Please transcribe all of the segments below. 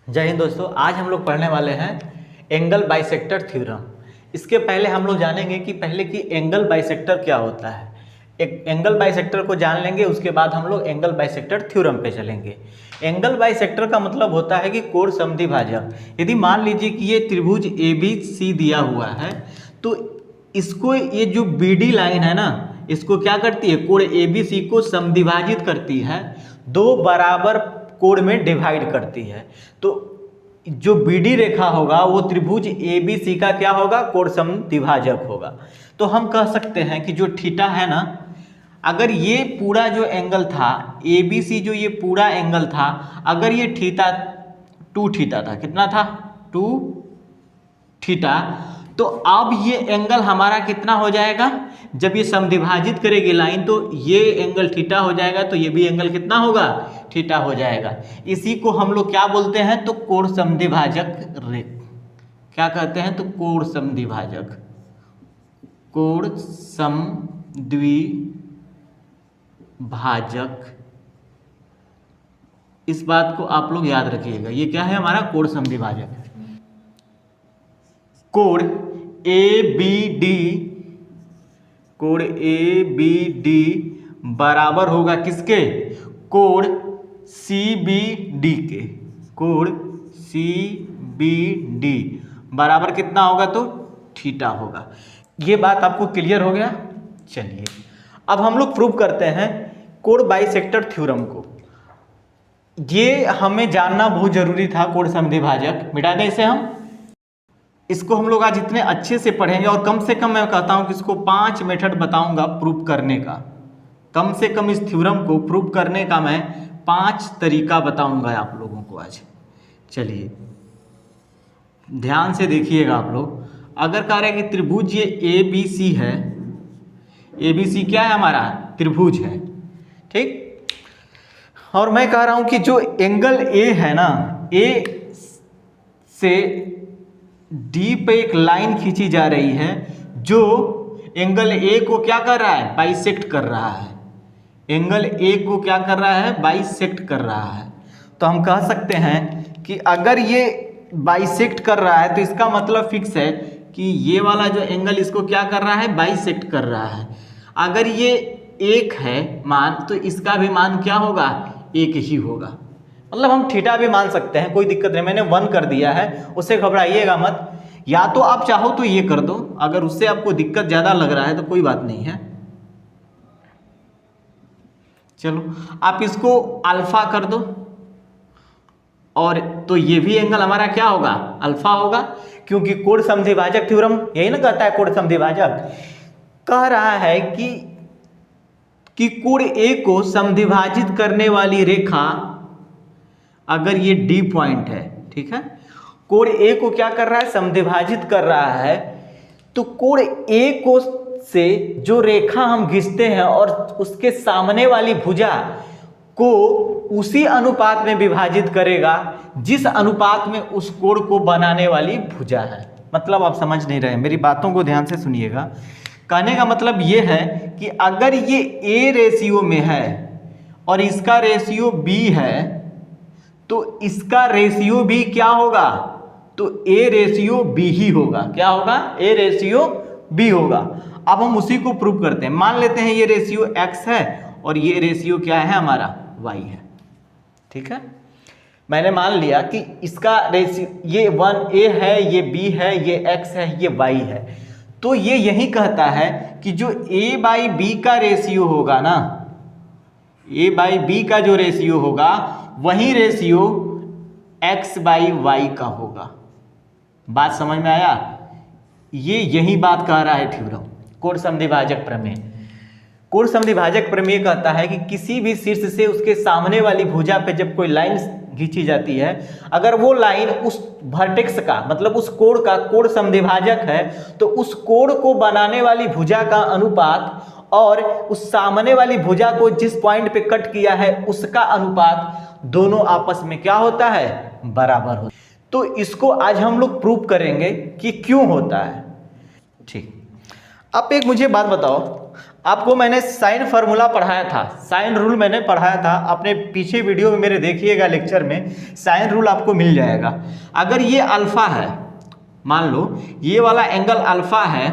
जय हिंद दोस्तों। आज हम लोग पढ़ने वाले हैं एंगल बाइसेक्टर थ्योरम। इसके पहले हम लोग जानेंगे कि एंगल बाइसेक्टर क्या होता है। एक एंगल बाइसेक्टर को जान लेंगे, उसके बाद हम लोग एंगल बाइसेक्टर थ्योरम पे चलेंगे। एंगल बाइसेक्टर का मतलब होता है कि कोण समद्विभाजक। यदि मान लीजिए कि ये त्रिभुज ए बी सी दिया हुआ है, तो इसको ये जो बी डी लाइन है ना, इसको क्या करती है, कोण ए बी सी को समद्विभाजित करती है, दो बराबर कोण में डिवाइड करती है। तो जो बीडी रेखा होगा वो त्रिभुज ए बी सी का क्या होगा, कोण समद्विभाजक होगा। तो हम कह सकते हैं कि जो थीटा है ना, अगर ये पूरा जो एंगल था ए बी सी, जो ये पूरा एंगल था, अगर ये थीटा 2 थीटा था, कितना था 2 थीटा, तो अब ये एंगल हमारा कितना हो जाएगा, जब ये समद्विभाजित करेगी लाइन तो ये एंगल थीटा हो जाएगा, तो ये भी एंगल कितना होगा, थीटा हो जाएगा। इसी को हम लोग क्या बोलते हैं, तो कोण समद्विभाजक क्या कहते हैं, तो कोण समद्विभाजक, कोण समद्विभाजक। इस बात को आप लोग याद रखिएगा, ये क्या है हमारा कोण समद्विभाजक। कोण ए बी डी, कोण ए बी डी बराबर होगा किसके, कोण सी बी डी के, कोण सी बी डी बराबर कितना होगा, तो थीटा होगा। ये बात आपको क्लियर हो गया। चलिए अब हम लोग प्रूव करते हैं कोण बाइसेक्टर थ्योरम को। ये हमें जानना बहुत जरूरी था, कोण समद्विभाजक। मिटा दें इसे हम। इसको हम लोग आज इतने अच्छे से पढ़ेंगे, और कम से कम मैं कहता हूं कि इसको 5 मेथड बताऊंगा प्रूव करने का। कम से कम इस थ्योरम को प्रूव करने का मैं 5 तरीका बताऊंगा आप लोगों को आज। चलिए ध्यान से देखिएगा आप लोग। अगर कह रहे हैं कि त्रिभुज ये ए बी सी है, ए बी सी क्या है हमारा, त्रिभुज है, ठीक। और मैं कह रहा हूं कि जो एंगल ए है ना, ए से डी पे एक लाइन खींची जा रही है, जो एंगल ए को क्या कर रहा है, बाइसेक्ट कर रहा है। एंगल ए को क्या कर रहा है, बाइसेक्ट कर रहा है। तो हम कह सकते हैं कि अगर ये बाइसेक्ट कर रहा है तो इसका मतलब फिक्स है कि ये वाला जो एंगल इसको क्या कर रहा है, बाइसेक्ट कर रहा है। अगर ये 1 है मान, तो इसका भी मान क्या होगा, 1 ही होगा। मतलब हम थीटा भी मान सकते हैं, कोई दिक्कत नहीं। मैंने 1 कर दिया है, उससे घबराइएगा मत। या तो आप चाहो तो ये कर दो, अगर उससे आपको दिक्कत ज्यादा लग रहा है तो कोई बात नहीं है। चलो आप इसको अल्फा कर दो, और तो ये भी एंगल हमारा क्या होगा, अल्फा होगा, क्योंकि कोण समद्विभाजक थ्योरम यही ना कहता है। कोण समद्विभाजक कह रहा है कि कोण ए को समद्विभाजित करने वाली रेखा, अगर ये डी पॉइंट है, ठीक है, कोण ए को क्या कर रहा है, समद्विभाजित कर रहा है, तो कोण ए को से जो रेखा हम खींचते हैं और उसके सामने वाली भुजा को उसी अनुपात में विभाजित करेगा जिस अनुपात में उस कोण को बनाने वाली भुजा है। मतलब आप समझ नहीं रहे, मेरी बातों को ध्यान से सुनिएगा। कहने का मतलब ये है कि अगर ये ए रेशियो में है और इसका रेशियो बी है, तो इसका रेशियो भी क्या होगा, तो ए रेशियो बी ही होगा। क्या होगा, ए रेशियो बी होगा। अब हम उसी को प्रूव करते हैं। मान लेते हैं ये रेशियो x है और ये रेशियो क्या है हमारा, y है, ठीक है। मैंने मान लिया कि इसका रेशियो ये 1a है, ये b है, ये x है, ये y है। तो ये यही कहता है कि जो a बाई b का रेशियो होगा ना, a बाई b का जो रेशियो होगा, वही रेशियो x बाई y का होगा। बात समझ में आया। ये यही बात कह रहा है थ्योरम, कोण समद्विभाजक प्रमेय। कोण समद्विभाजक प्रमेय कहता है कि किसी भी शीर्ष से उसके सामने वाली भुजा पे जब कोई लाइन खींची जाती है, अगर वो लाइन उस वर्टेक्स का, मतलब उस कोण का कोण समद्विभाजक है, तो उस कोण को बनाने वाली भुजा का अनुपात और उस सामने वाली भुजा को जिस पॉइंट पे कट किया है उसका अनुपात दोनों आपस में क्या होता है, बराबर होता है। तो इसको आज हम लोग प्रूव करेंगे कि क्यों होता है। ठीक, अब एक मुझे बात बताओ, आपको मैंने साइन फार्मूला पढ़ाया था, साइन रूल मैंने पढ़ाया था अपने पीछे वीडियो में मेरे, देखिएगा लेक्चर में साइन रूल आपको मिल जाएगा। अगर ये अल्फा है, मान लो ये वाला एंगल अल्फा है,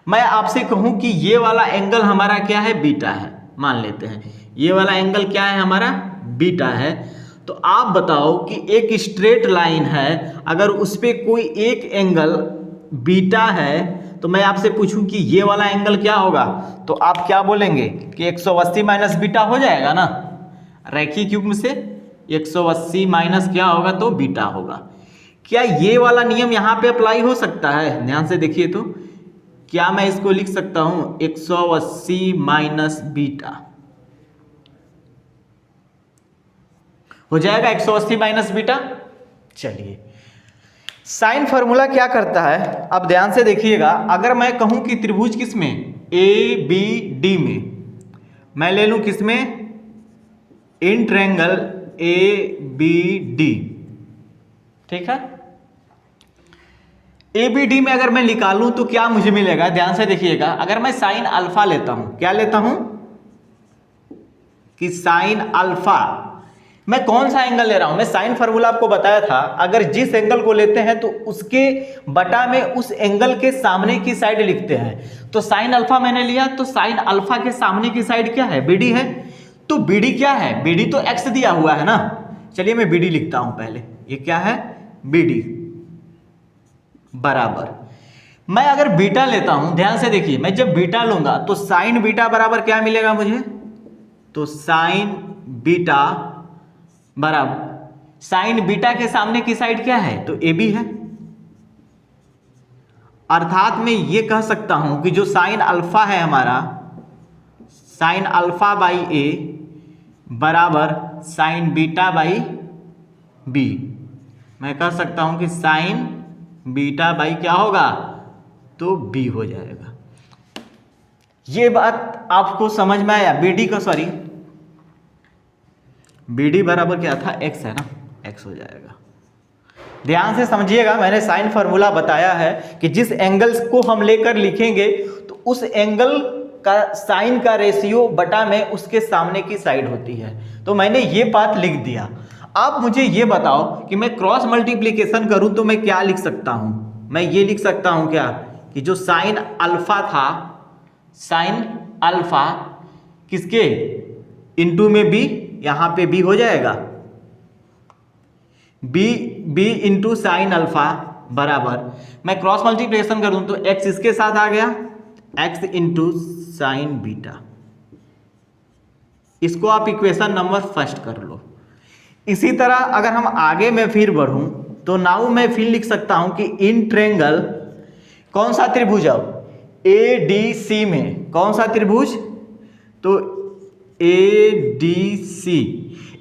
मैं आपसे कहूं कि ये वाला एंगल हमारा क्या है, बीटा है, मान लेते हैं ये वाला एंगल क्या है हमारा, बीटा है। तो आप बताओ कि एक स्ट्रेट लाइन है, अगर उस पर कोई एक एंगल बीटा है, तो मैं आपसे पूछूं कि ये वाला एंगल क्या होगा, तो आप क्या बोलेंगे कि 180 माइनस बीटा हो जाएगा ना, रैखिक युग्म से 180 माइनस क्या होगा, तो बीटा होगा। क्या ये वाला नियम यहाँ पे अप्लाई हो सकता है, ध्यान से देखिए तो, क्या मैं इसको लिख सकता हूं 180 माइनस बीटा, हो जाएगा 180 माइनस बीटा। चलिए साइन फार्मूला क्या करता है, अब ध्यान से देखिएगा, अगर मैं कहूं कि त्रिभुज किसमें, ए बी डी में, मैं ले लूं किसमें, in triangle A B D, ठीक है, ए बी डी में अगर मैं निकालूं तो क्या मुझे मिलेगा, ध्यान से देखिएगा, अगर मैं साइन अल्फा लेता हूं, क्या लेता हूं कि साइन अल्फा, मैं कौन सा एंगल ले रहा हूं, मैं साइन फार्मूला आपको बताया था, अगर जिस एंगल को लेते हैं तो उसके बटा में उस एंगल के सामने की साइड लिखते हैं। तो साइन अल्फा मैंने लिया, तो साइन अल्फा के सामने की साइड क्या है, बीडी है, तो बीडी क्या है, बीडी तो एक्स दिया हुआ है ना, चलिए मैं बीडी लिखता हूं पहले, ये क्या है, बीडी बराबर, मैं अगर बीटा लेता हूं, ध्यान से देखिए, मैं जब बीटा लूंगा तो साइन बीटा बराबर क्या मिलेगा मुझे, तो साइन बीटा बराबर, साइन बीटा के सामने की साइड क्या है, तो ए बी है, अर्थात मैं ये कह सकता हूं कि जो साइन अल्फा है हमारा, साइन अल्फा बाई ए बराबर साइन बीटा बाई बी, मैं कह सकता हूं कि साइन बीटा बाई क्या होगा, तो बी हो जाएगा। ये बात आपको समझ में आया, बीडी का सॉरी बीडी बराबर क्या था, एक्स है ना, एक्स हो जाएगा। ध्यान से समझिएगा, मैंने साइन फार्मूला बताया है कि जिस एंगल्स को हम लेकर लिखेंगे तो उस एंगल का साइन का रेशियो बटा में उसके सामने की साइड होती है, तो मैंने ये बात लिख दिया। आप मुझे ये बताओ कि मैं क्रॉस मल्टीप्लिकेशन करूं तो मैं क्या लिख सकता हूं, मैं ये लिख सकता हूं क्या, कि जो साइन अल्फा था, साइन अल्फा किसके इनटू में बी, यहां पे बी हो जाएगा, बी इंटू साइन अल्फा बराबर, मैं क्रॉस मल्टीप्लिकेशन करूं तो एक्स इसके साथ आ गया, एक्स इंटू साइन बीटा, इसको आप इक्वेशन नंबर फर्स्ट कर लो। इसी तरह अगर हम आगे में फिर बढ़ूं तो नाउ मैं फिर लिख सकता हूं कि इन ट्रायंगल, कौन सा त्रिभुज, अब ए डी सी में, कौन सा त्रिभुज, तो एडीसी,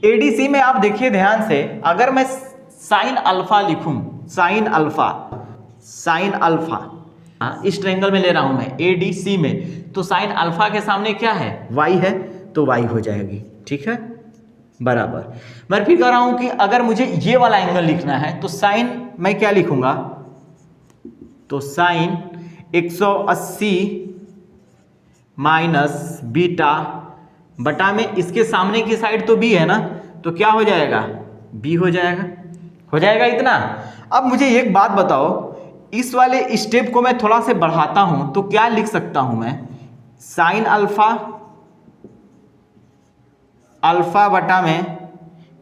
एडीसी में आप देखिए ध्यान से, अगर मैं साइन अल्फा लिखूं, साइन अल्फा, साइन अल्फा इस ट्रायंगल में ले रहा हूं मैं एडीसी में, तो साइन अल्फा के सामने क्या है, वाई है, तो वाई हो जाएगी, ठीक है बराबर। मैं फिर कह रहा हूं कि अगर मुझे ये वाला एंगल लिखना है तो साइन मैं क्या लिखूंगा, तो साइन 180 माइनस बीटा बटा में इसके सामने की साइड तो बी है ना, तो क्या हो जाएगा, बी हो जाएगा, हो जाएगा इतना। अब मुझे एक बात बताओ, इस वाले स्टेप को मैं थोड़ा से बढ़ाता हूं तो क्या लिख सकता हूं मैं, साइन अल्फा, अल्फा बटा में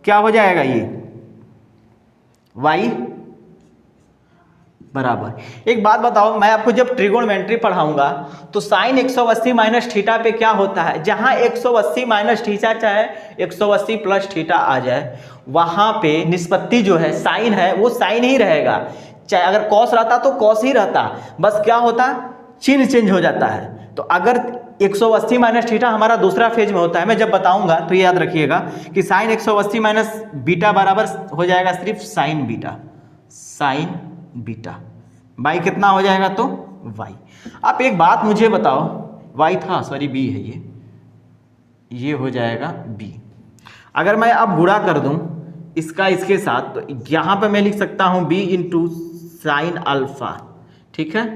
क्या हो जाएगा ये, वाई बराबर। एक बात बताओ, मैं आपको जब ट्रिगोनोमेट्री पढ़ाऊंगा तो साइन 180 माइनस थीटा पे क्या होता है, जहां 180 माइनस थीटा चाहे 180 प्लस थीटा आ जाए, वहां पे निष्पत्ति जो है साइन है वो साइन ही रहेगा, चाहे अगर कॉस रहता तो कॉस ही रहता, बस क्या होता, चिन्ह चेंज हो जाता है। तो अगर 180 माइनस थीटा हमारा दूसरा फेज में होता है, मैं जब बताऊंगा तो ये याद रखिएगा कि साइन 180 माइनस बीटा बराबर हो जाएगा सिर्फ sign beta, sign beta by कितना हो जाएगा, तो वाई। आप एक बात मुझे बताओ, वाई था सॉरी बी है ये हो जाएगा बी। अगर मैं अब गुणा कर दूं इसका इसके साथ, तो यहां पे मैं लिख सकता हूं बी इंटू साइन अल्फा, ठीक है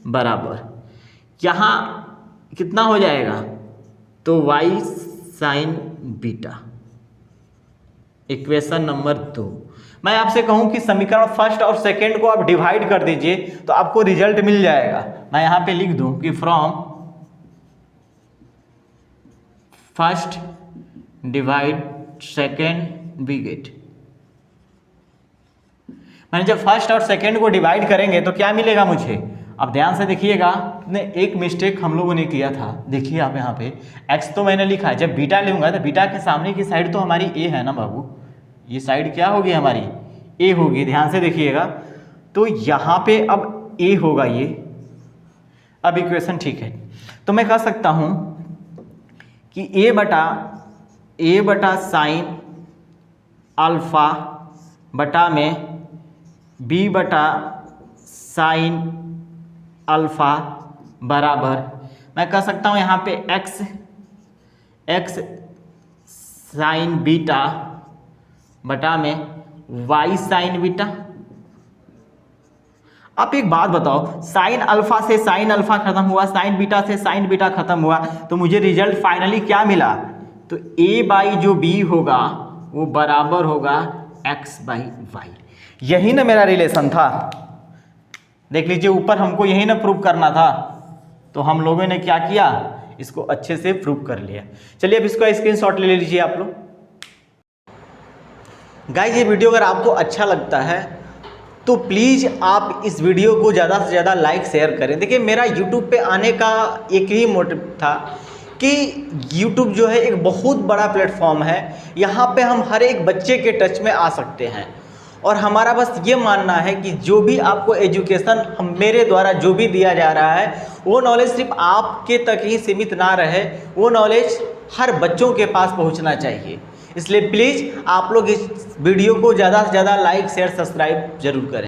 बराबर, यहां कितना हो जाएगा, तो y sign beta. Equation number 2। मैं आपसे कहूं कि समीकरण फर्स्ट और सेकंड को आप डिवाइड कर दीजिए तो आपको रिजल्ट मिल जाएगा। मैं यहां पे लिख दूं कि from first divide second we get. मैंने जब फर्स्ट और सेकंड को डिवाइड करेंगे तो क्या मिलेगा मुझे, अब ध्यान से देखिएगा। एक मिस्टेक हम लोगों ने किया था, देखिए आप यहाँ पे x तो मैंने लिखा है, जब बीटा लूंगा तो बीटा के सामने की साइड तो हमारी a है ना बाबू, ये साइड क्या होगी हमारी a होगी, ध्यान से देखिएगा। तो यहाँ पे अब a होगा ये, अब इक्वेशन ठीक है। तो मैं कह सकता हूँ कि a बटा साइन अल्फा बटा में b बटा साइन अल्फा बराबर, मैं कह सकता हूँ यहाँ पे x साइन बीटा बटा में y साइन बीटा। आप एक बात बताओ, साइन अल्फा से साइन अल्फा खत्म हुआ, साइन बीटा से साइन बीटा खत्म हुआ, तो मुझे रिजल्ट फाइनली क्या मिला, तो a बाई जो b होगा वो बराबर होगा x बाई y। यही ना मेरा रिलेशन था, देख लीजिए ऊपर हमको यही ना प्रूव करना था, तो हम लोगों ने क्या किया, इसको अच्छे से प्रूव कर लिया। चलिए अब इसका स्क्रीनशॉट ले लीजिए आप लोग। गाइस ये वीडियो अगर आपको अच्छा लगता है तो प्लीज़ आप इस वीडियो को ज़्यादा से ज़्यादा लाइक शेयर करें। देखिए मेरा यूट्यूब पे आने का एक ही मोटिव था कि यूट्यूब जो है एक बहुत बड़ा प्लेटफॉर्म है, यहाँ पे हम हर एक बच्चे के टच में आ सकते हैं, और हमारा बस ये मानना है कि जो भी आपको एजुकेशन हम मेरे द्वारा जो भी दिया जा रहा है वो नॉलेज सिर्फ आपके तक ही सीमित ना रहे, वो नॉलेज हर बच्चों के पास पहुंचना चाहिए। इसलिए प्लीज़ आप लोग इस वीडियो को ज़्यादा से ज़्यादा लाइक शेयर सब्सक्राइब जरूर करें।